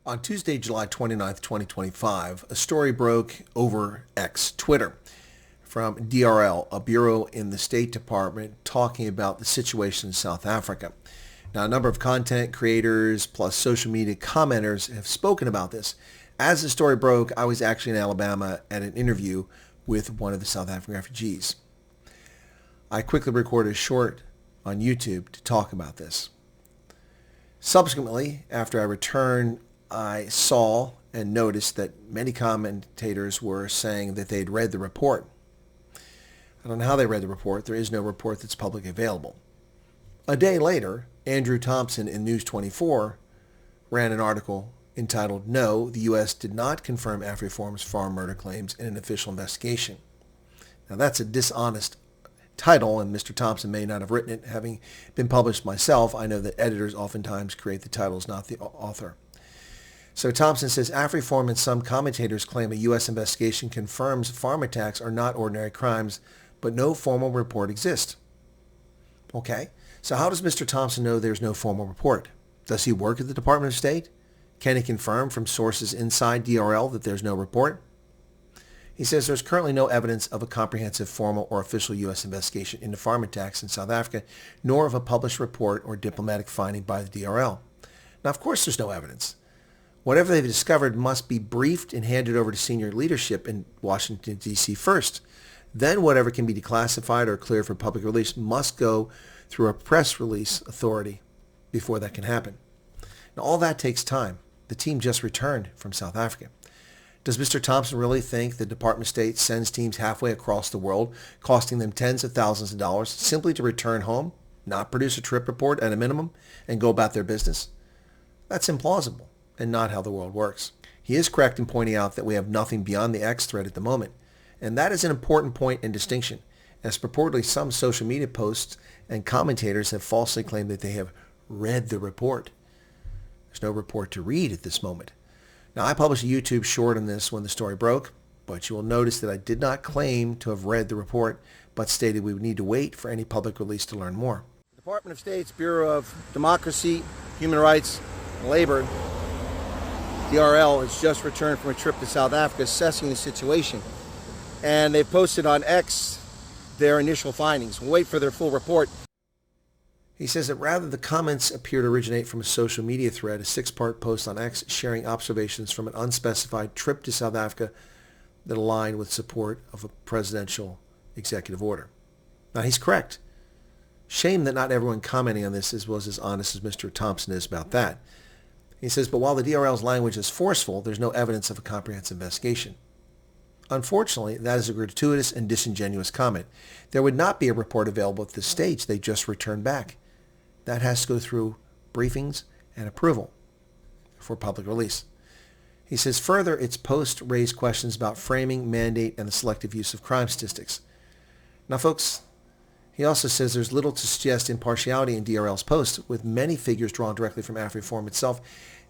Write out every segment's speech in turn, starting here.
On Tuesday, July 29th, 2025, a story broke over X, Twitter, from DRL, a bureau in the State Department, talking about the situation in South Africa. Now, a number of content creators plus social media commenters have spoken about this. As the story broke, I was actually in Alabama at an interview with one of the South African refugees. I quickly recorded a short on YouTube to talk about this. Subsequently, after I returned, I saw and noticed that many commentators were saying that they'd read the report. I don't know how they read the report. There is no report that's publicly available. A day later, Andrew Thompson in News 24 ran an article entitled, "No, the U.S. did not confirm AfriForum's farm murder claims in an official investigation." Now that's a dishonest title, and Mr. Thompson may not have written it. Having been published myself, I know that editors oftentimes create the titles, not the author. So Thompson says, AfriForum and some commentators claim a U.S. investigation confirms farm attacks are not ordinary crimes, but no formal report exists. Okay, so how does Mr. Thompson know there's no formal report? Does he work at the Department of State? Can he confirm from sources inside DRL that there's no report? He says there's currently no evidence of a comprehensive formal or official U.S. investigation into farm attacks in South Africa, nor of a published report or diplomatic finding by the DRL. Now, of course there's no evidence. Whatever they've discovered must be briefed and handed over to senior leadership in Washington, D.C. first. Then whatever can be declassified or cleared for public release must go through a press release authority before that can happen. Now, all that takes time. The team just returned from South Africa. Does Mr. Thompson really think the Department of State sends teams halfway across the world, costing them tens of thousands of dollars, simply to return home, not produce a trip report at a minimum, and go about their business? That's implausible and not how the world works. He is correct in pointing out that we have nothing beyond the X thread at the moment, and that is an important point and distinction, as purportedly some social media posts and commentators have falsely claimed that they have read the report. There's no report to read at this moment. Now, I published a YouTube short on this when the story broke, but you will notice that I did not claim to have read the report, but stated we would need to wait for any public release to learn more. The Department of State's Bureau of Democracy, Human Rights, and Labor, DRL, has just returned from a trip to South Africa assessing the situation. And they posted on X their initial findings. We'll wait for their full report. He says that rather the comments appear to originate from a social media thread, a 6-part post on X sharing observations from an unspecified trip to South Africa that aligned with support of a presidential executive order. Now, he's correct. Shame that not everyone commenting on this was as honest as Mr. Thompson is about that. He says, but while the DRL's language is forceful, there's no evidence of a comprehensive investigation. Unfortunately, that is a gratuitous and disingenuous comment. There would not be a report available at this stage. They just returned back. That has to go through briefings and approval for public release. He says, further, its post raised questions about framing, mandate, and the selective use of crime statistics. Now, folks, he also says there's little to suggest impartiality in DRL's post, with many figures drawn directly from AfriForum itself,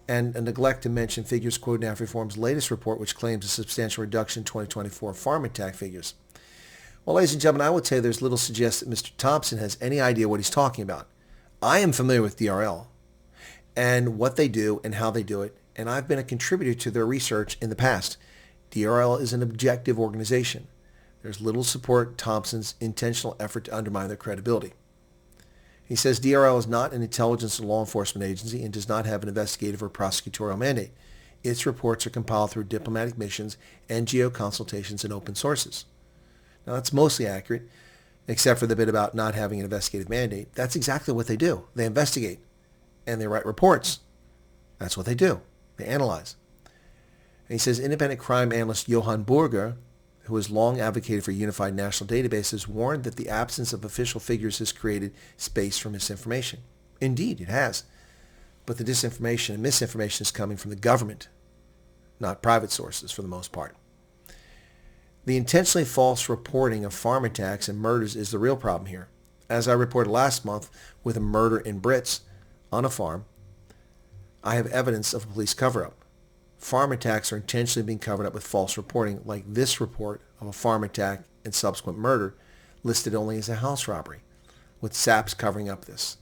and a neglect to mention figures quoted in AfriForum's latest report, which claims a substantial reduction in 2024 farm attack figures. Well, ladies and gentlemen, I would say there's little to suggest that Mr. Thompson has any idea what he's talking about. I am familiar with DRL and what they do and how they do it, and I've been a contributor to their research in the past. DRL is an objective organization. There's little to support Thompson's intentional effort to undermine their credibility. He says DRL is not an intelligence or law enforcement agency and does not have an investigative or prosecutorial mandate. Its reports are compiled through diplomatic missions, NGO consultations, and open sources. Now, that's mostly accurate, except for the bit about not having an investigative mandate. That's exactly what they do. They investigate, and they write reports. That's what they do. They analyze. And he says independent crime analyst Johan Burger, who has long advocated for unified national databases, warned that the absence of official figures has created space for misinformation. Indeed, it has. But the disinformation and misinformation is coming from the government, not private sources for the most part. The intentionally false reporting of farm attacks and murders is the real problem here. As I reported last month with a murder in Brits on a farm, I have evidence of a police cover-up. Farm attacks are intentionally being covered up with false reporting, like this report of a farm attack and subsequent murder listed only as a house robbery, with SAPS covering up this.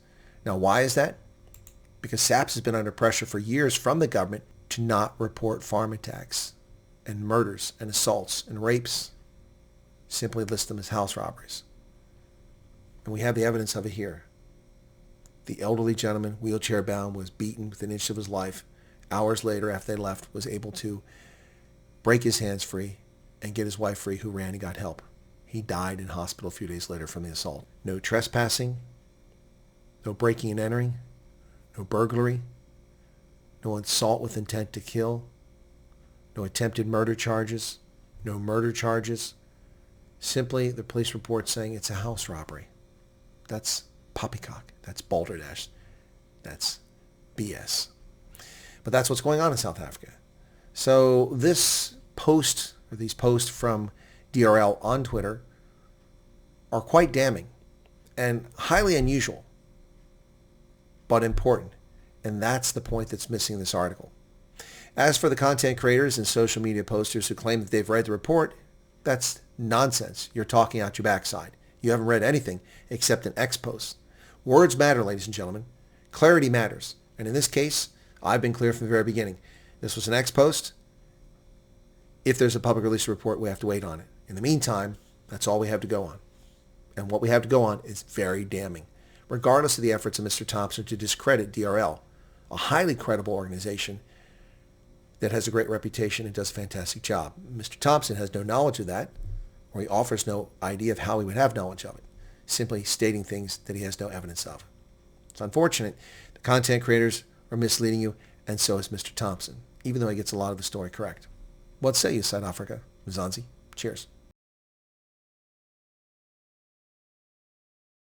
Now, why is that? Because SAPS has been under pressure for years from the government to not report farm attacks and murders and assaults and rapes. Simply list them as house robberies. And we have the evidence of it here. The elderly gentleman, wheelchair bound, was beaten within an inch of his life. Hours later, after they left, was able to break his hands free and get his wife free, who ran and got help. He died in hospital a few days later from the assault. No trespassing, no breaking and entering, no burglary, no assault with intent to kill, no attempted murder charges, no murder charges. Simply the police report saying it's a house robbery. That's poppycock. That's balderdash. That's BS. But that's what's going on in South Africa. So this post, or these posts from DRL on Twitter, are quite damning and highly unusual, but important. And that's the point that's missing in this article. As for the content creators and social media posters who claim that they've read the report, that's nonsense. You're talking out your backside. You haven't read anything except an X post. Words matter, ladies and gentlemen. Clarity matters. And in this case, I've been clear from the very beginning. This was an X post. If there's a public release report, we have to wait on it. In the meantime, that's all we have to go on. And what we have to go on is very damning, regardless of the efforts of Mr. Thompson to discredit DRL, a highly credible organization that has a great reputation and does a fantastic job. Mr. Thompson has no knowledge of that, or he offers no idea of how he would have knowledge of it, simply stating things that he has no evidence of. It's unfortunate. The content creators are misleading you, and so is Mr. Thompson, even though he gets a lot of the story correct. What say you, South Africa? Mzansi. Cheers.